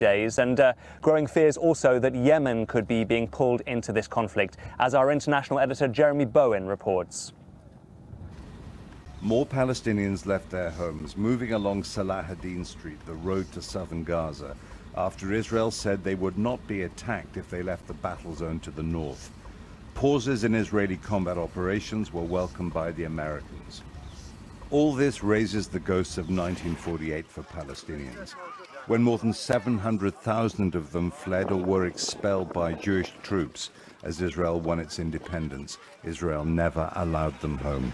days, and growing fears also that Yemen could be being pulled into this conflict, as our international editor Jeremy Bowen reports. More Palestinians left their homes, moving along Salahuddin Street, the road to southern Gaza, after Israel said they would not be attacked if they left the battle zone to the north. Pauses in Israeli combat operations were welcomed by the Americans. All this raises the ghosts of 1948 for Palestinians, when more than 700,000 of them fled or were expelled by Jewish troops as Israel won its independence. Israel never allowed them home.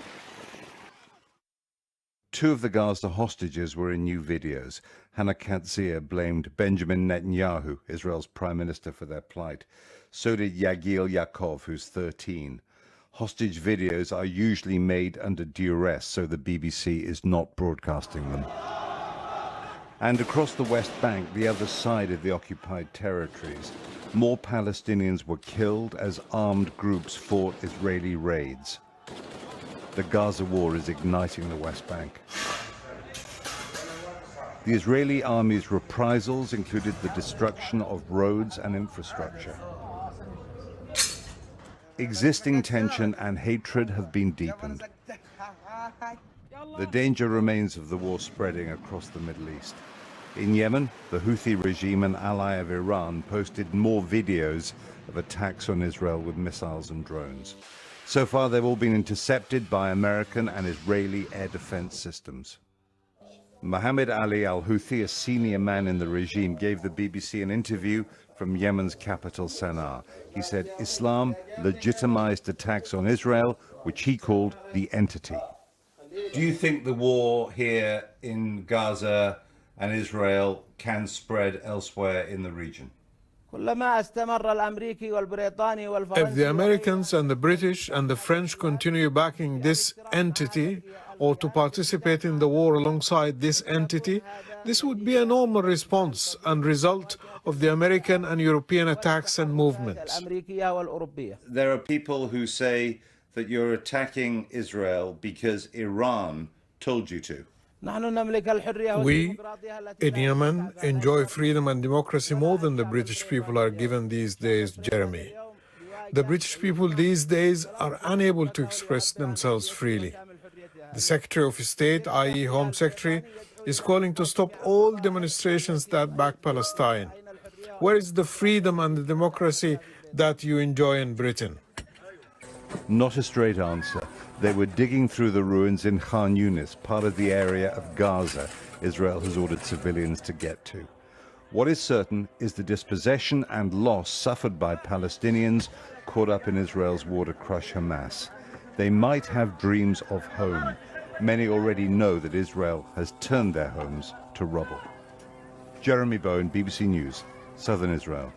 Two of the Gaza hostages were in new videos. Hannah Katzir blamed Benjamin Netanyahu, Israel's prime minister, for their plight. So did Yagil Yaakov, who's 13. Hostage videos are usually made under duress, so the BBC is not broadcasting them. And across the West Bank, the other side of the occupied territories, more Palestinians were killed as armed groups fought Israeli raids. The Gaza war is igniting the West Bank. The Israeli army's reprisals included the destruction of roads and infrastructure. Existing tension and hatred have been deepened. The danger remains of the war spreading across the Middle East. In Yemen, the Houthi regime, an ally of Iran, posted more videos of attacks on Israel with missiles and drones. So far, they've all been intercepted by American and Israeli air defense systems. Mohammed Ali Ahouti, a senior man in the regime, gave the BBC an interview from Yemen's capital, Sana'a. He said Islam legitimized attacks on Israel, which he called the entity. Do you think the war here in Gaza and Israel can spread elsewhere in the region? If the Americans and the British and the French continue backing this entity or to participate in the war alongside this entity, this would be a normal response and result of the American and European attacks and movements. There are people who say that you're attacking Israel because Iran told you to. We in Yemen enjoy freedom and democracy more than the British people are given these days, Jeremy. The British people these days are unable to express themselves freely. The Secretary of State, i.e. Home Secretary, is calling to stop all demonstrations that back Palestine. Where is the freedom and the democracy that you enjoy in Britain? Not a straight answer. They were digging through the ruins in Khan Yunis, part of the area of Gaza Israel has ordered civilians to get to. What is certain is the dispossession and loss suffered by Palestinians caught up in Israel's war to crush Hamas. They might have dreams of home. Many already know that Israel has turned their homes to rubble. Jeremy Bowen, BBC News, Southern Israel.